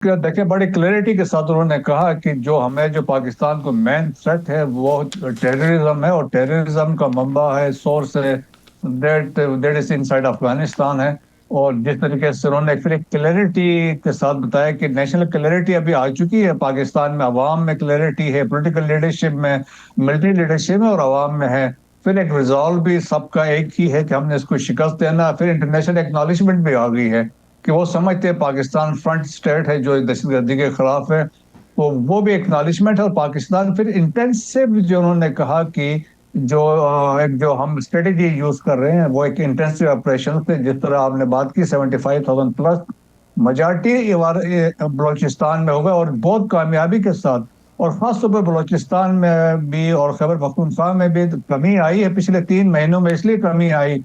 देखिए, बड़ी क्लैरिटी के साथ उन्होंने कहा कि जो पाकिस्तान को मेन थ्रेट है वो टेररिज्म है, और टेररिज्म का मंबा है, सोर्स है, that that is inside Afghanistan है। और जिस तरीके से उन्होंने फिर एक क्लैरिटी के साथ बताया कि नेशनल क्लैरिटी अभी आ चुकी है पाकिस्तान में, अवाम में क्लैरिटी है, पॉलिटिकल लीडरशिप में, मिलिट्री लीडरशिप में और अवाम में है। फिर एक रिजॉल्व भी सबका एक ही है कि हमने इसको शिकस्त देना। फिर इंटरनेशनल एक्नॉलेजमेंट भी आ गई है कि वो समझते हैं पाकिस्तान फ्रंट स्टेट है जो दहशतगर्दी के खिलाफ है। तो वो भी एक्नॉलेजमेंट है। और पाकिस्तान फिर इंटेंसिव, जो उन्होंने कहा कि एक जो हम स्ट्रेटेजी यूज कर रहे हैं वो एक इंटेंसिव ऑपरेशन से, जिस तरह आपने बात की 75,000 प्लस मेजॉरिटी बलोचिस्तान में होगा और बहुत कामयाबी के साथ। और खास तौर पर बलोचिस्तान में भी और खैबर पख्तूनख्वा में भी कमी आई है पिछले 3 महीनों में। इसलिए कमी आई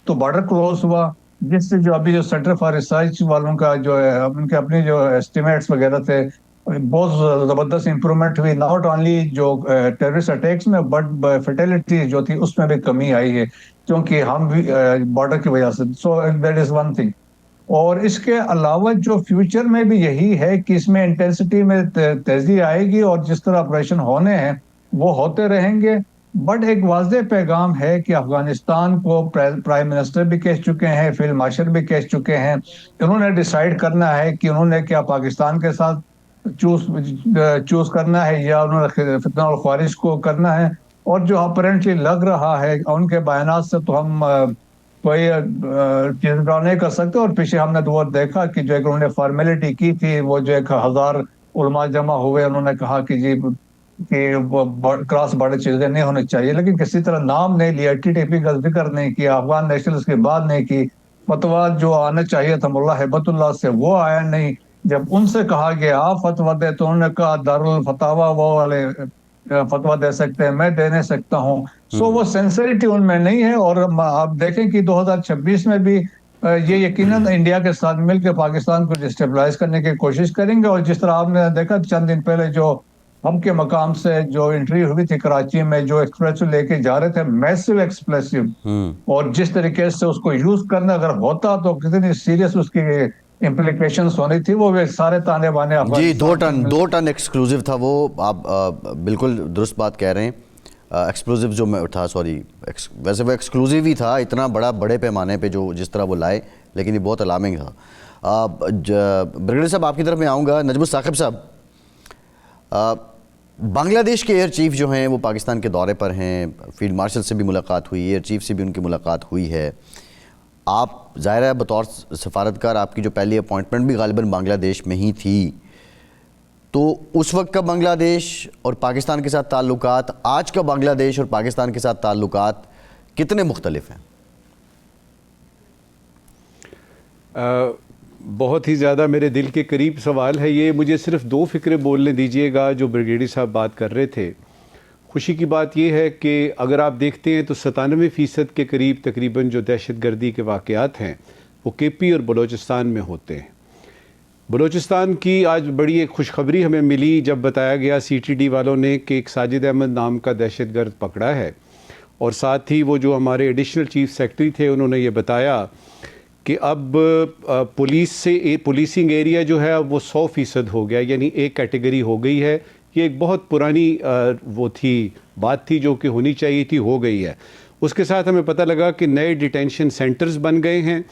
तो बॉर्डर क्लोज हुआ, जिससे जो अभी जो सेंटर फॉर रिसर्च वालों का जो है, उनके अपने जो एस्टिमेट्स वगैरह थे, बहुत जबरदस्त इंप्रूवमेंट हुई। नॉट ओनली जो टेररिस्ट अटैक्स में बट फर्टिलिटी जो थी उसमें भी कमी आई है, क्योंकि हम भी बॉर्डर की वजह से। So that is one thing. और इसके अलावा जो फ्यूचर में भी यही है कि इसमें इंटेंसिटी में तेजी आएगी और जिस तरह ऑपरेशन होने हैं वो होते रहेंगे। बट एक वाज़ेह पैगाम है कि अफगानिस्तान को प्राइम मिनिस्टर भी कह चुके हैं, फील्ड मार्शल भी कह चुके हैं। उन्होंने डिसाइड करना है कि उन्होंने क्या पाकिस्तान के साथ चूज चूज करना है या उन्होंने फितना और ख्वारिज को करना है। और जो अपरेंटली लग रहा है उनके बयानात से, तो हम कोई चीज ड्रा नहीं कर सकते। और पीछे हमने तो वो देखा कि जो एक उन्होंने फॉर्मेलिटी की थी, वो जो 1,000 उलमा जमा हुए, उन्होंने कहा कि जी कि वो क्रॉस बॉर्डर चीजें नहीं होनी चाहिए, लेकिन किसी तरह नाम नहीं लिया, टीटीपी का जिक्र नहीं किया, अफगान नेशनल्स की बात नहीं की। फतवा जो आना चाहिए था मुल्ला हिब्बतुल्लाह से वो आया नहीं। जब उनसे कहा गया आप फतवा दे, तो उन्होंने कहा दारुल फतावा वो वाले फतवा दे सकते हैं, मैं दे नहीं सकता हूँ। सो वो सेंसिटिविटी उनमें नहीं है। और आप देखें कि 2026 में भी ये यकीनन इंडिया के साथ मिलकर पाकिस्तान को डिस्टेबलाइज करने की कोशिश करेंगे। और जिस तरह आपने देखा चंद दिन पहले जो हम के मकाम से जो एंट्री हुई थी कराची में, जो एक्सप्रेसिव लेके जा रहे थे, मैसिव एक्सप्रेसिव, और जिस तरीके से उसको यूज करना अगर होता तो कितनी सीरियस उसकी इम्प्लीकेशंस होनी थी, वो वे सारे ताने बाने जी 2 टन एक्सक्लूसिव था वो। आप बिल्कुल दुरुस्त बात कह रहे हैं। एक्सप्लोसिव जो था, सॉरी, वैसे वो एक्सक्लूसिव ही था, इतना बड़े पैमाने पे जो जिस तरह वो लाए, लेकिन ये बहुत अलार्मिंग था। ब्रिगेडियर साहब आपकी तरफ मैं आऊँगा। नजमुल साकिब साहब, बांग्लादेश के एयर चीफ जो हैं वो पाकिस्तान के दौरे पर हैं, फील्ड मार्शल से भी मुलाकात हुई, एयर चीफ से भी उनकी मुलाकात हुई है। आप ज़ाहिर है बतौर सफारतकार आपकी जो पहली अपॉइंटमेंट भी गालिबन बांग्लादेश में ही थी, तो उस वक्त का बांग्लादेश और पाकिस्तान के साथ ताल्लुकात, आज का बांग्लादेश और पाकिस्तान के साथ ताल्लुकात कितने मुख्तलिफ हैं? बहुत ही ज़्यादा मेरे दिल के करीब सवाल है ये। मुझे सिर्फ 2 फ़िक्रे बोलने दीजिएगा जो ब्रिगेडियर साहब बात कर रहे थे। खुशी की बात यह है कि अगर आप देखते हैं तो 97% के करीब तकरीबन जो दहशत गर्दी के वाक़यात हैं वो KP और बलूचिस्तान में होते हैं। बलूचिस्तान की आज बड़ी एक खुशखबरी हमें मिली जब बताया गया CTD वालों ने कि एक साजिद अहमद नाम का दहशत गर्द पकड़ा है। और साथ ही वो जो हमारे एडिशनल चीफ सेक्रेटरी थे उन्होंने ये बताया कि अब पुलिसिंग एरिया जो है अब वो 100% हो गया, यानी एक कैटेगरी हो गई है। ये एक बहुत पुरानी बात थी जो कि होनी चाहिए थी, हो गई है। उसके साथ हमें पता लगा कि नए डिटेंशन सेंटर्स बन गए हैं।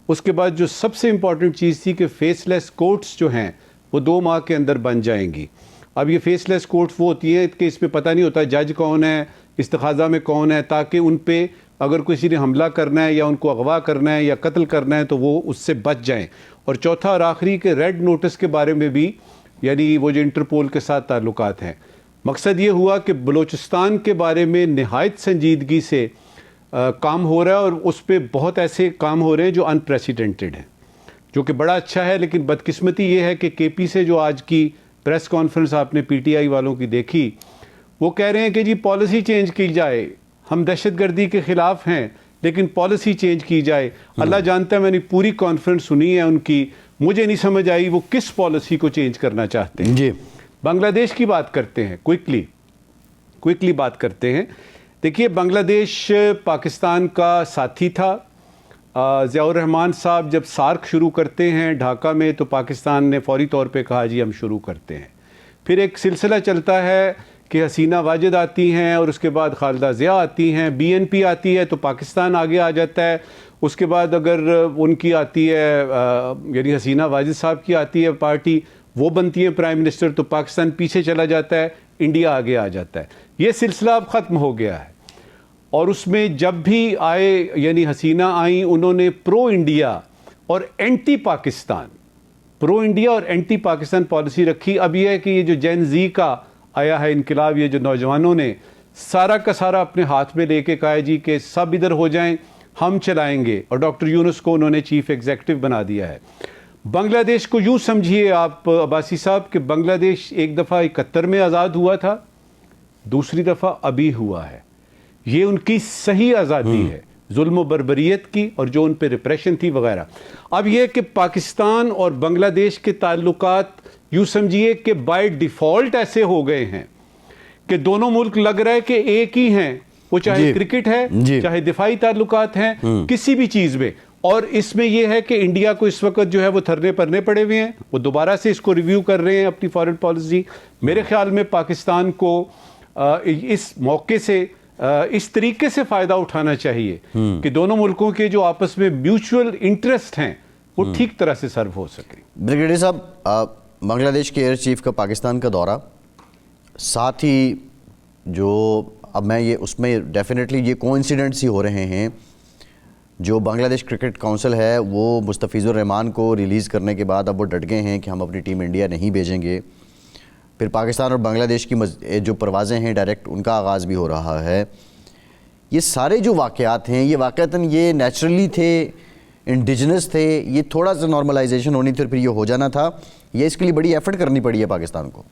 उसके बाद जो सबसे इम्पॉर्टेंट चीज़ थी कि फेसलेस कोर्ट्स जो हैं वो 2 माह के अंदर बन जाएंगी। अब ये फेसलेस कोर्ट्स वो होती हैं कि इसमें पता नहीं होता जज कौन है, इस्तिखाज़ा में कौन है, ताकि उन पे अगर किसी ने हमला करना है या उनको अगवा करना है या कत्ल करना है तो वो उससे बच जाएं। और चौथा और आखिरी के रेड नोटिस के बारे में भी, यानी वो जो इंटरपोल के साथ ताल्लुकात हैं। मकसद ये हुआ कि बलूचिस्तान के बारे में नहायत संजीदगी से काम हो रहा है और उस पर बहुत ऐसे काम हो रहे हैं जो अनप्रेसिडेंटेड हैं, जो कि बड़ा अच्छा है। लेकिन बदकिस्मती ये है कि KP से जो आज की प्रेस कॉन्फ्रेंस आपने PTI वालों की देखी, वो कह रहे हैं कि जी पॉलिसी चेंज की जाए, हम दहशत गर्दी के ख़िलाफ़ हैं लेकिन पॉलिसी चेंज की जाए। अल्लाह जानता है, मैंने पूरी कॉन्फ्रेंस सुनी है उनकी, मुझे नहीं समझ आई वो किस पॉलिसी को चेंज करना चाहते हैं जी। बांग्लादेश की बात करते हैं, क्विकली बात करते हैं। देखिए, बांग्लादेश पाकिस्तान का साथी था, ضیاء الرحمان صاحب جب سارک شروع کرتے ہیں ڈھاکہ میں تو پاکستان نے فوری طور پہ کہا جی ہم شروع کرتے ہیں. پھر ایک سلسلہ چلتا ہے کہ حسینہ واجد آتی ہیں اور اس کے بعد خالدہ ضیاء آتی ہیں, BNP آتی ہے تو پاکستان آگے آ جاتا ہے. اس کے بعد اگر ان کی آتی ہے یعنی حسینہ واجد صاحب کی آتی ہے پارٹی, وہ بنتی ہے پرائم منسٹر تو پاکستان پیچھے چلا جاتا ہے, انڈیا آگے آ جاتا ہے. یہ سلسلہ اب ختم ہو گیا ہے. اور اس میں جب بھی آئے یعنی حسینہ آئیں انہوں نے پرو انڈیا اور اینٹی پاکستان پالیسی رکھی. اب یہ ہے کہ یہ جو جین زی کا آیا ہے انقلاب, یہ جو نوجوانوں نے سارا کا سارا اپنے ہاتھ میں لے کے کہا جی کہ سب ادھر ہو جائیں ہم چلائیں گے, اور ڈاکٹر یونس کو انہوں نے چیف ایگزیکٹو بنا دیا ہے. بنگلہ دیش کو یوں سمجھیے آپ عباسی صاحب کہ بنگلہ دیش ایک دفعہ 71 میں آزاد ہوا تھا, دوسری دفعہ ابھی ہوا ہے. یہ ان کی صحیح آزادی ہے ظلم و بربریت کی اور جو ان پہ ریپریشن تھی وغیرہ. اب یہ کہ پاکستان اور بنگلہ دیش کے تعلقات یوں سمجھیے کہ بائی ڈیفالٹ ایسے ہو گئے ہیں کہ دونوں ملک لگ رہا ہے کہ ایک ہی ہیں, وہ چاہے کرکٹ ہے چاہے دفاعی تعلقات ہیں کسی بھی چیز میں. اور اس میں یہ ہے کہ انڈیا کو اس وقت جو ہے وہ تھرنے پرنے پڑے ہوئے ہیں, وہ دوبارہ سے اس کو ریویو کر رہے ہیں اپنی فارن پالیسی. میرے خیال میں پاکستان کو اس موقع سے اس طریقے سے فائدہ اٹھانا چاہیے کہ دونوں ملکوں کے جو آپس میں میوچول انٹرسٹ ہیں وہ ٹھیک طرح سے سرو ہو سکیں. بریگیڈیئر صاحب, بنگلہ دیش کے ایئر چیف کا پاکستان کا دورہ, ساتھ ہی جو اب میں یہ اس میں ڈیفینیٹلی یہ کوانسیڈنٹس ہی ہو رہے ہیں, جو بنگلہ دیش کرکٹ کونسل ہے وہ مستفیض الرحمان کو ریلیز کرنے کے بعد اب وہ ڈٹ گئے ہیں کہ ہم اپنی ٹیم انڈیا نہیں بھیجیں گے. پھر پاکستان اور بنگلہ دیش کی جو پروازیں ہیں ڈائریکٹ ان کا آغاز بھی ہو رہا ہے. یہ سارے جو واقعات ہیں یہ واقعتاً یہ نیچرلی تھے, انڈیجنس تھے, یہ تھوڑا سا نارملائزیشن ہونی تھی اور پھر یہ ہو جانا تھا, یہ اس کے لیے بڑی ایفرٹ کرنی پڑی ہے پاکستان کو؟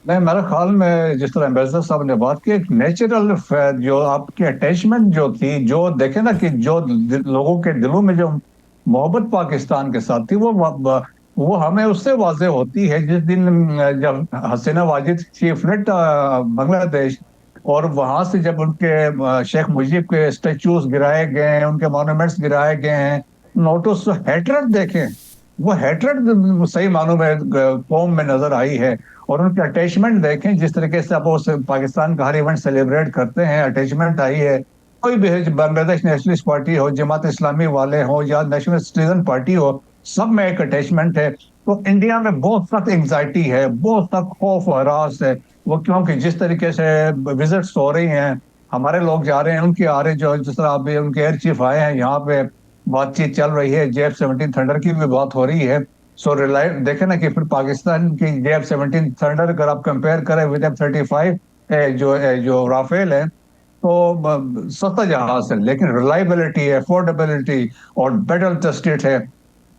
نہیں, میرے خیال میں جس طرح امبیسڈر صاحب نے بات کی, ایک نیچرل جو آپ کی اٹیچمنٹ جو تھی, جو دیکھیں نا کہ جو لوگوں کے دلوں میں جو محبت پاکستان کے ساتھ تھی وہ ہمیں اس سے واضح ہوتی ہے جس دن جب حسینہ واجد تھی فلٹ بنگلہ دیش, اور وہاں سے جب ان کے شیخ مجیب کے اسٹیچوز گرائے گئے ہیں, ان کے مانومنٹس گرائے گئے ہیں, نوٹس ہیٹرڈ دیکھیں, وہ ہیٹرڈ صحیح معنوں میں قوم میں نظر آئی ہے. اور ان کے اٹیچمنٹ دیکھیں جس طریقے سے اب وہ پاکستان کا ہر ایونٹ سیلیبریٹ کرتے ہیں, اٹیچمنٹ آئی ہے. کوئی بھی بنگلہ دیش نیشنلسٹ پارٹی ہو, جماعت اسلامی والے ہوں یا نیشنل سٹیزن پارٹی ہو, سب میں ایک اٹیچمنٹ ہے. تو انڈیا میں بہت سخت انگزائٹی ہے, بہت سخت خوف و ہراس ہے, وہ کیونکہ جس طریقے سے وزٹس ہو رہی ہیں, ہمارے لوگ جا رہے ہیں, ان کے آ رہے, جو جس طرح ابھی ان کے ایئر چیف آئے ہیں یہاں پہ, بات چیت چل رہی ہے, JF-17 تھنڈر کی بھی بات ہو رہی ہے. سو دیکھیں نا کہ پھر پاکستان کی JF-17 تھنڈر اگر آپ کمپیئر کریں ود F-35 جو رافیل ہے تو سستا جہاز ہے, لیکن ریلائبلٹی, افورڈیبلٹی اور بیٹل ٹیسٹڈ ہے.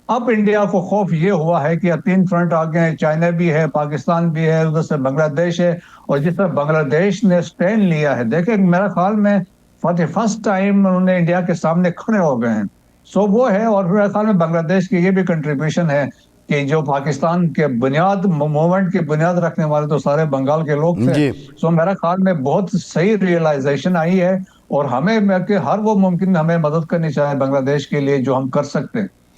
اب انڈیا کو خوف یہ ہوا ہے کہ 3 فرنٹ آگے ہیں, چائنا بھی ہے, پاکستان بھی ہے, ادھر سے بنگلہ دیش ہے, اور جس طرح بنگلہ دیش نے اسٹینڈ لیا ہے, دیکھیں میرے خیال میں فار دی فرسٹ ٹائم انہوں نے انڈیا کے سامنے کھڑے ہو گئے ہیں. سو وہ ہے, اور میرے خیال میں بنگلہ دیش کی یہ بھی کنٹریبیوشن ہے کہ جو پاکستان کے موومنٹ کی بنیاد رکھنے والے تو سارے بنگال کے لوگ تھے. سو میرا خیال میں بہت صحیح ریئلائزیشن آئی ہے, اور ہمیں ہر وہ ممکن ہمیں مدد کرنی چاہیے بنگلہ دیش کے لیے جو ہم کر سکتے ہیں.